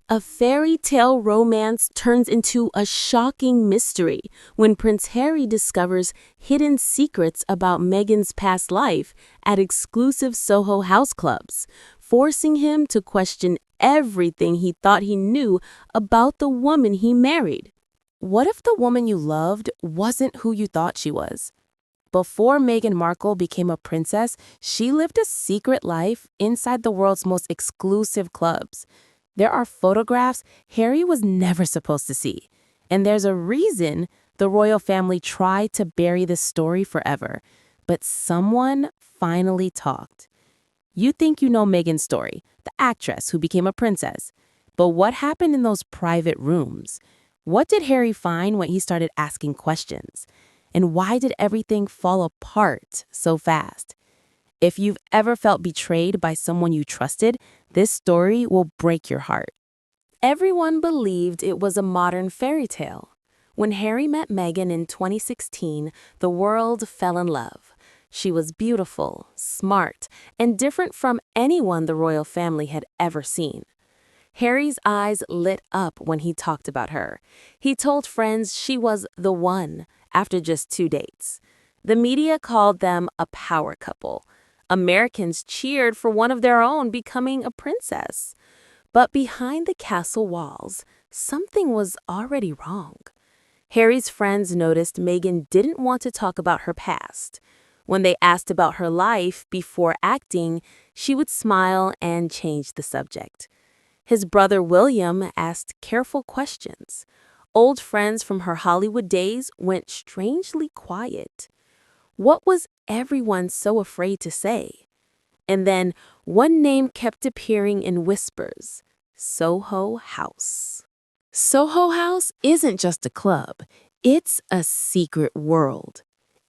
A fairy tale romance turns into a shocking mystery when Prince Harry discovers hidden secrets about Meghan's past life at exclusive Soho House clubs, forcing him to question everything he thought he knew about the woman he married. What if the woman you loved wasn't who you thought she was? Before Meghan Markle became a princess, she lived a secret life inside the world's most exclusive clubs. There are photographs Harry was never supposed to see. And there's a reason the royal family tried to bury this story forever. But someone finally talked. You think you know Meghan's story, the actress who became a princess. But what happened in those private rooms? What did Harry find when he started asking questions? And why did everything fall apart so fast? If you've ever felt betrayed by someone you trusted, this story will break your heart. Everyone believed it was a modern fairy tale. When Harry met Meghan in 2016, the world fell in love. She was beautiful, smart, and different from anyone the royal family had ever seen. Harry's eyes lit up when he talked about her. He told friends she was the one after just 2 dates. The media called them a power couple. Americans cheered for one of their own becoming a princess. But behind the castle walls, something was already wrong. Harry's friends noticed Meghan didn't want to talk about her past. When they asked about her life before acting, she would smile and change the subject. His brother William asked careful questions. Old friends from her Hollywood days went strangely quiet. What was everyone so afraid to say? And then one name kept appearing in whispers: Soho House. Soho House isn't just a club, it's a secret world.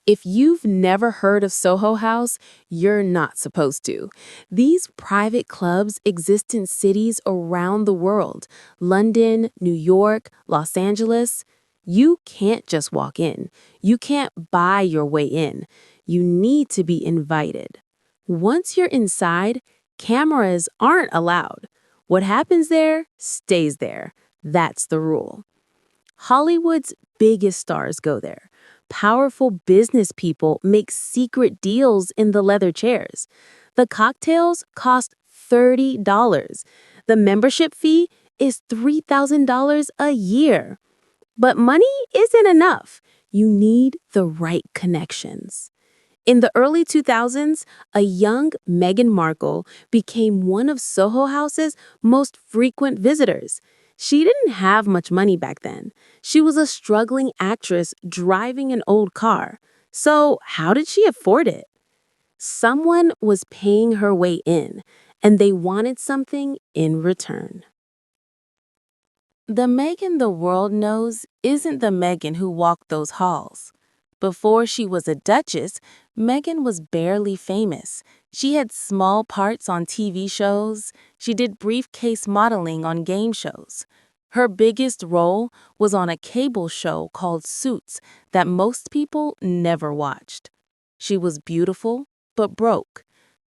If you've never heard of Soho House, you're not supposed to. These private clubs exist in cities around the world: London, New York, Los Angeles. You can't just walk in. You can't buy your way in. You need to be invited. Once you're inside, cameras aren't allowed. What happens there stays there. That's the rule. Hollywood's biggest stars go there. Powerful business people make secret deals in the leather chairs. The cocktails cost $30. The membership fee is $3,000 a year. But money isn't enough. You need the right connections. In the early 2000s, a young Meghan Markle became one of Soho House's most frequent visitors. She didn't have much money back then. She was a struggling actress driving an old car. So how did she afford it? Someone was paying her way in, and they wanted something in return. The Meghan the world knows isn't the Meghan who walked those halls. Before she was a duchess, Meghan was barely famous. She had small parts on TV shows. She did briefcase modeling on game shows. Her biggest role was on a cable show called Suits that most people never watched. She was beautiful, but broke.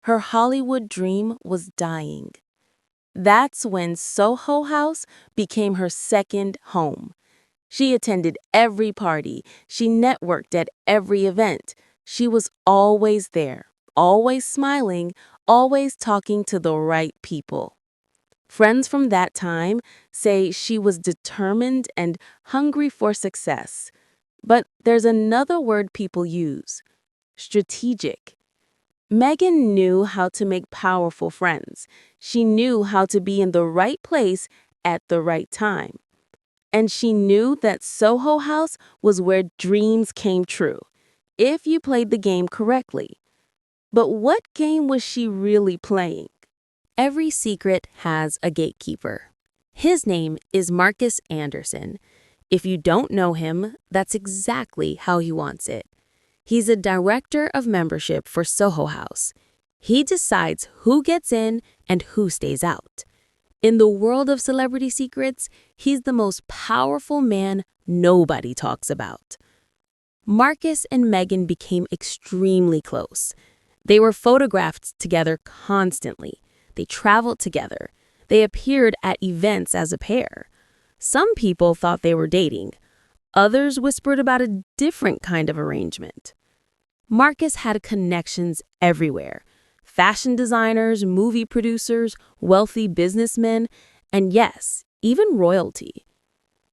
Her Hollywood dream was dying. That's when Soho House became her second home. She attended every party. She networked at every event. She was always there, always smiling, always talking to the right people. Friends from that time say she was determined and hungry for success. But there's another word people use: strategic. Meghan knew how to make powerful friends. She knew how to be in the right place at the right time. And she knew that Soho House was where dreams came true, if you played the game correctly. But what game was she really playing? Every secret has a gatekeeper. His name is Marcus Anderson. If you don't know him, that's exactly how he wants it. He's a director of membership for Soho House. He decides who gets in and who stays out. In the world of celebrity secrets, he's the most powerful man nobody talks about. Marcus and Meghan became extremely close. They were photographed together constantly. They traveled together. They appeared at events as a pair. Some people thought they were dating. Others whispered about a different kind of arrangement. Marcus had connections everywhere. Fashion designers, movie producers, wealthy businessmen, and yes, even royalty.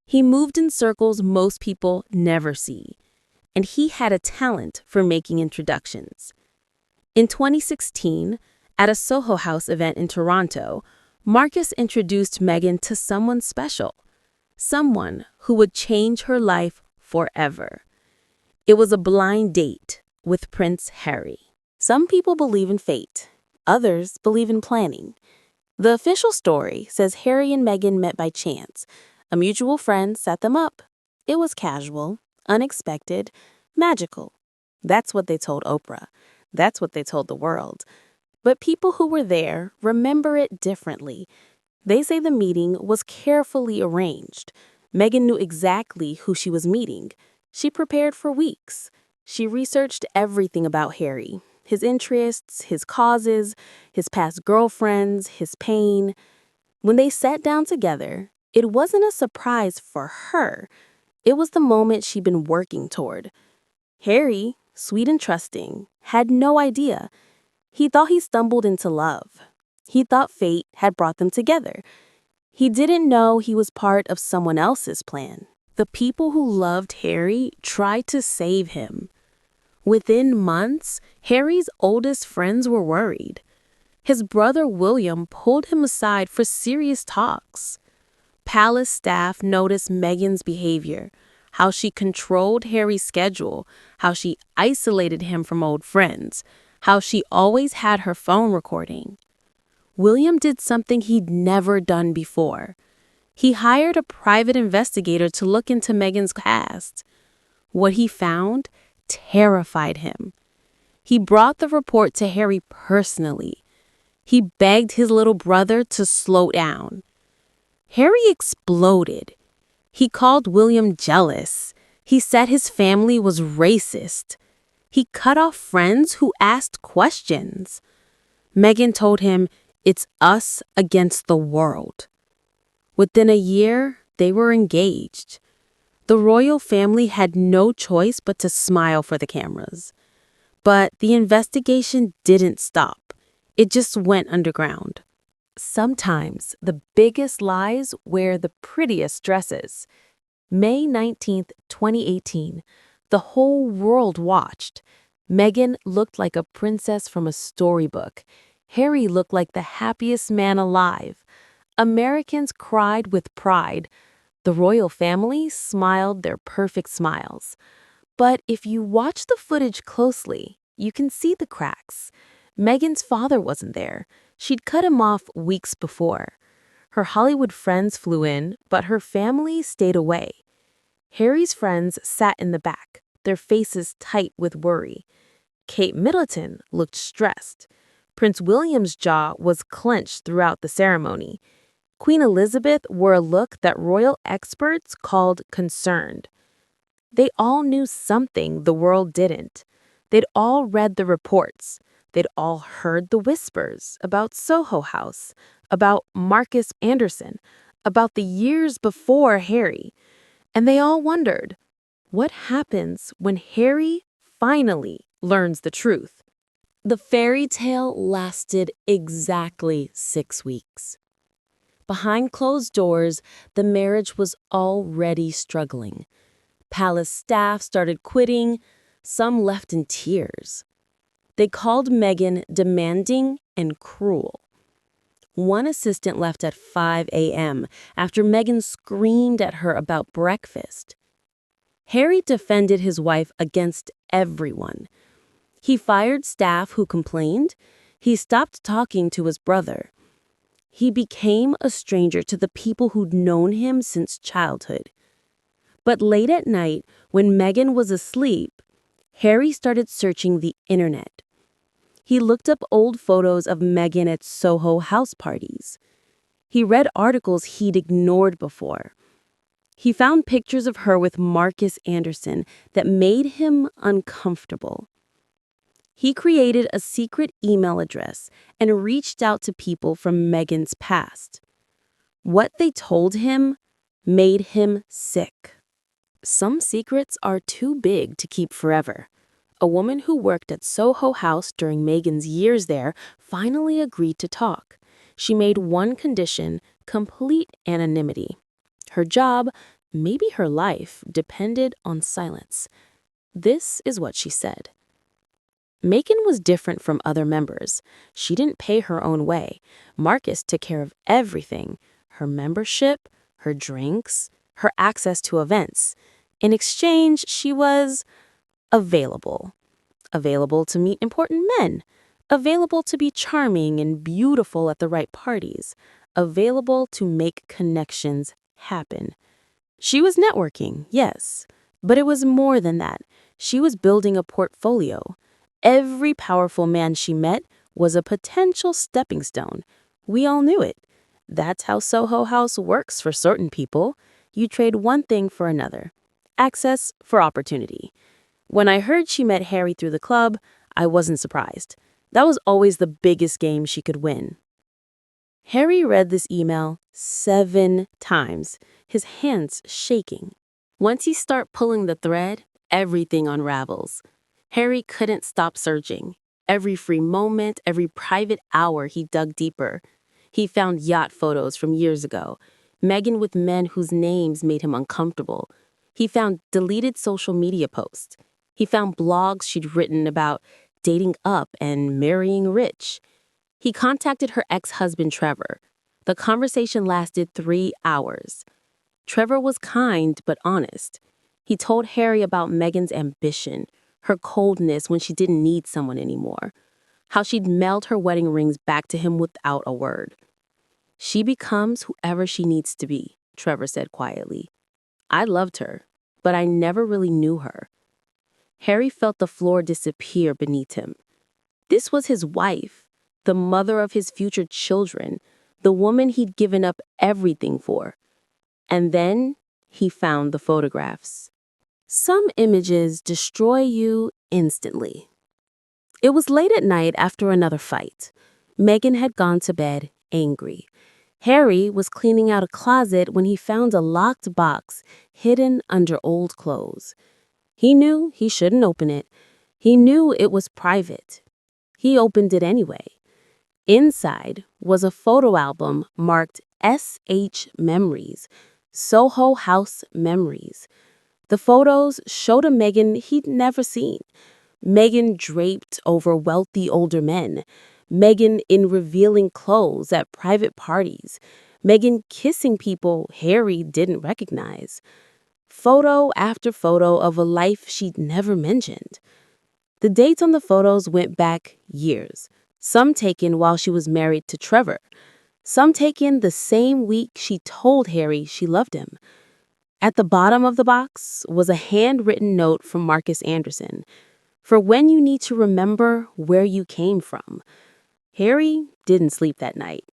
He moved in circles most people never see, and he had a talent for making introductions. In 2016, at a Soho House event in Toronto, Marcus introduced Meghan to someone special, someone who would change her life forever. It was a blind date with Prince Harry. Some people believe in fate. Others believe in planning. The official story says Harry and Meghan met by chance. A mutual friend set them up. It was casual, unexpected, magical. That's what they told Oprah. That's what they told the world. But people who were there remember it differently. They say the meeting was carefully arranged. Meghan knew exactly who she was meeting. She prepared for weeks. She researched everything about Harry, his interests, his causes, his past girlfriends, his pain. When they sat down together, it wasn't a surprise for her. It was the moment she'd been working toward. Harry, sweet and trusting, had no idea. He thought he stumbled into love. He thought fate had brought them together. He didn't know he was part of someone else's plan. The people who loved Harry tried to save him. Within months, Harry's oldest friends were worried. His brother William pulled him aside for serious talks. Palace staff noticed Meghan's behavior, how she controlled Harry's schedule, how she isolated him from old friends, how she always had her phone recording. William did something he'd never done before. He hired a private investigator to look into Meghan's past. What he found terrified him. He brought the report to Harry personally. He begged his little brother to slow down. Harry exploded. He called William jealous. He said his family was racist. He cut off friends who asked questions. Meghan told him, "It's us against the world." Within a year, they were engaged. The royal family had no choice but to smile for the cameras. But the investigation didn't stop. It just went underground. Sometimes the biggest lies wear the prettiest dresses. May 19th, 2018, the whole world watched. Meghan looked like a princess from a storybook. Harry looked like the happiest man alive. Americans cried with pride. The royal family smiled their perfect smiles. But if you watch the footage closely, you can see the cracks. Meghan's father wasn't there. She'd cut him off weeks before. Her Hollywood friends flew in, but her family stayed away. Harry's friends sat in the back, their faces tight with worry. Kate Middleton looked stressed. Prince William's jaw was clenched throughout the ceremony. Queen Elizabeth wore a look that royal experts called concerned. They all knew something the world didn't. They'd all read the reports. They'd all heard the whispers about Soho House, about Marcus Anderson, about the years before Harry. And they all wondered, what happens when Harry finally learns the truth? The fairy tale lasted exactly 6 weeks. Behind closed doors, the marriage was already struggling. Palace staff started quitting, some left in tears. They called Meghan demanding and cruel. One assistant left at 5 a.m. after Meghan screamed at her about breakfast. Harry defended his wife against everyone. He fired staff who complained. He stopped talking to his brother. He became a stranger to the people who'd known him since childhood. But late at night, when Meghan was asleep, Harry started searching the internet. He looked up old photos of Meghan at Soho House parties. He read articles he'd ignored before. He found pictures of her with Marcus Anderson that made him uncomfortable. He created a secret email address and reached out to people from Meghan's past. What they told him made him sick. Some secrets are too big to keep forever. A woman who worked at Soho House during Meghan's years there finally agreed to talk. She made one condition: complete anonymity. Her job, maybe her life, depended on silence. This is what she said. Meghan was different from other members. She didn't pay her own way. Marcus took care of everything: her membership, her drinks, her access to events. In exchange, she was available. Available to meet important men. Available to be charming and beautiful at the right parties. Available to make connections happen. She was networking, yes, but it was more than that. She was building a portfolio. Every powerful man she met was a potential stepping stone. We all knew it. That's how Soho House works for certain people. You trade one thing for another. Access for opportunity. When I heard she met Harry through the club, I wasn't surprised. That was always the biggest game she could win. Harry read this email 7 times, his hands shaking. Once you start pulling the thread, everything unravels. Harry couldn't stop searching. Every free moment, every private hour, he dug deeper. He found yacht photos from years ago, Meghan with men whose names made him uncomfortable. He found deleted social media posts. He found blogs she'd written about dating up and marrying rich. He contacted her ex-husband, Trevor. The conversation lasted 3 hours. Trevor was kind but honest. He told Harry about Meghan's ambition, her coldness when she didn't need someone anymore, how she'd mailed her wedding rings back to him without a word. She becomes whoever she needs to be, Trevor said quietly. I loved her, but I never really knew her. Harry felt the floor disappear beneath him. This was his wife, the mother of his future children, the woman he'd given up everything for. And then he found the photographs. Some images destroy you instantly. It was late at night after another fight. Meghan had gone to bed angry. Harry was cleaning out a closet when he found a locked box hidden under old clothes. He knew he shouldn't open it. He knew it was private. He opened it anyway. Inside was a photo album marked SH Memories, Soho House Memories. The photos showed a Meghan he'd never seen. Meghan draped over wealthy older men. Meghan in revealing clothes at private parties. Meghan kissing people Harry didn't recognize. Photo after photo of a life she'd never mentioned. The dates on the photos went back years. Some taken while she was married to Trevor. Some taken the same week she told Harry she loved him. At the bottom of the box was a handwritten note from Marcus Anderson. For when you need to remember where you came from. Harry didn't sleep that night.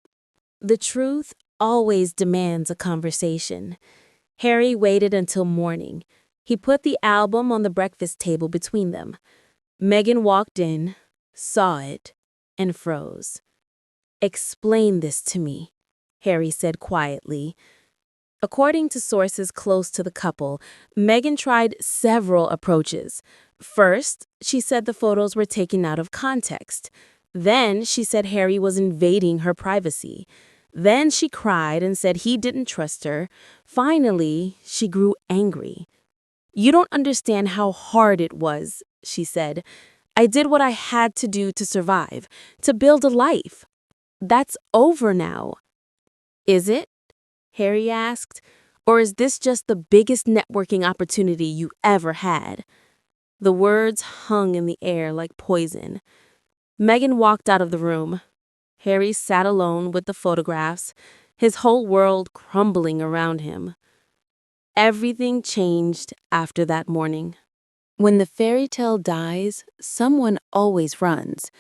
The truth always demands a conversation. Harry waited until morning. He put the album on the breakfast table between them. Meghan walked in, saw it, and froze. "Explain this to me," Harry said quietly. According to sources close to the couple, Meghan tried several approaches. First, she said the photos were taken out of context. Then she said Harry was invading her privacy. Then she cried and said he didn't trust her. Finally, she grew angry. "You don't understand how hard it was," she said. "I did what I had to do to survive, to build a life. That's over now." "Is it?" Harry asked. "Or is this just the biggest networking opportunity you ever had?" The words hung in the air like poison. Meghan walked out of the room. Harry sat alone with the photographs, his whole world crumbling around him. Everything changed after that morning. When the fairy tale dies, someone always runs.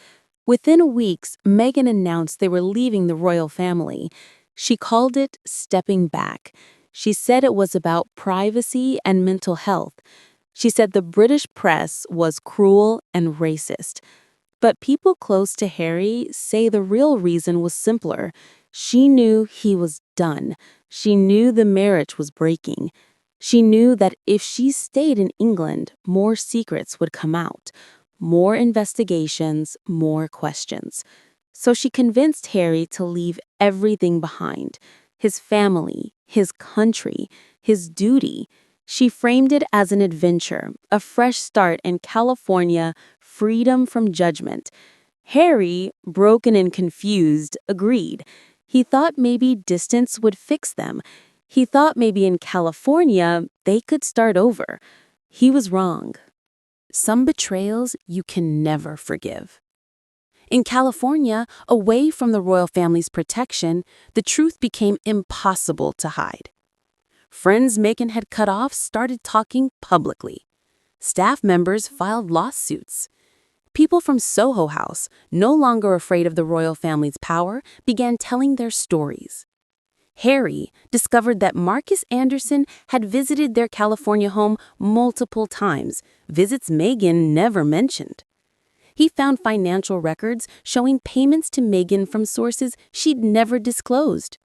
Within weeks, Meghan announced they were leaving the royal family. She called it stepping back. She said it was about privacy and mental health. She said the British press was cruel and racist. But people close to Harry say the real reason was simpler. She knew he was done. She knew the marriage was breaking. She knew that if she stayed in England, more secrets would come out, more investigations, more questions. So she convinced Harry to leave everything behind: his family, his country, his duty. She framed it as an adventure, a fresh start in California, freedom from judgment. Harry, broken and confused, agreed. He thought maybe distance would fix them. He thought maybe in California they could start over. He was wrong. Some betrayals you can never forgive. In California, away from the royal family's protection, the truth became impossible to hide. Friends Meghan had cut off started talking publicly. Staff members filed lawsuits. People from Soho House, no longer afraid of the royal family's power, began telling their stories. Harry discovered that Marcus Anderson had visited their California home multiple times, visits Meghan never mentioned. He found financial records showing payments to Meghan from sources she'd never disclosed.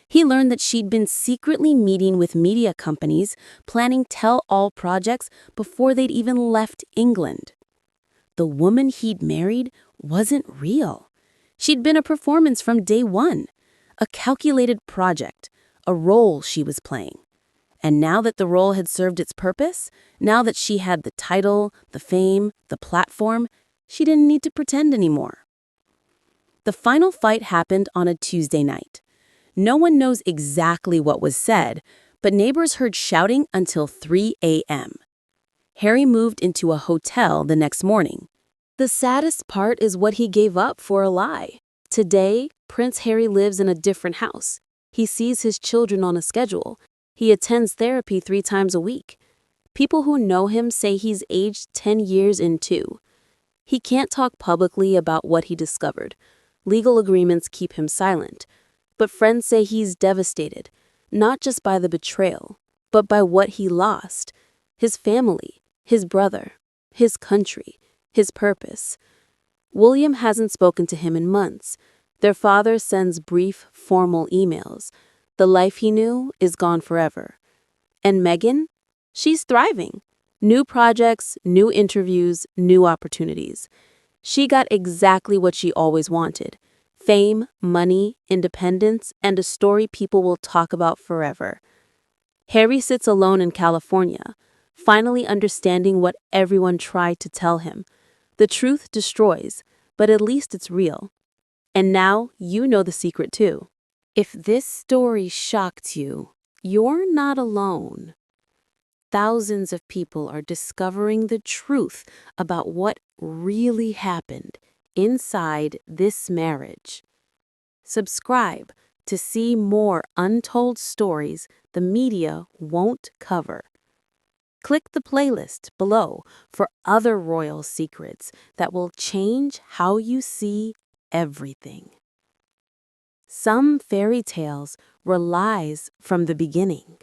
He learned that she'd been secretly meeting with media companies, planning tell-all projects before they'd even left England. The woman he'd married wasn't real. She'd been a performance from day one, a calculated project, a role she was playing. And now that the role had served its purpose, now that she had the title, the fame, the platform, she didn't need to pretend anymore. The final fight happened on a Tuesday night. No one knows exactly what was said, but neighbors heard shouting until 3 a.m. Harry moved into a hotel the next morning. The saddest part is what he gave up for a lie. Today, Prince Harry lives in a different house. He sees his children on a schedule. He attends therapy 3 times a week. People who know him say he's aged 10 years in 2. He can't talk publicly about what he discovered. Legal agreements keep him silent. But friends say he's devastated, not just by the betrayal, but by what he lost: his family, his brother, his country, his purpose. William hasn't spoken to him in months. Their father sends brief, formal emails. The life he knew is gone forever. And Meghan? She's thriving. New projects, new interviews, new opportunities. She got exactly what she always wanted: fame, money, independence, and a story people will talk about forever. Harry sits alone in California, finally understanding what everyone tried to tell him. The truth destroys, but at least it's real. And now you know the secret too. If this story shocked you, you're not alone. Thousands of people are discovering the truth about what really happened inside this marriage. Subscribe to see more untold stories the media won't cover. Click the playlist below for other royal secrets that will change how you see everything. Some fairy tales were lies from the beginning.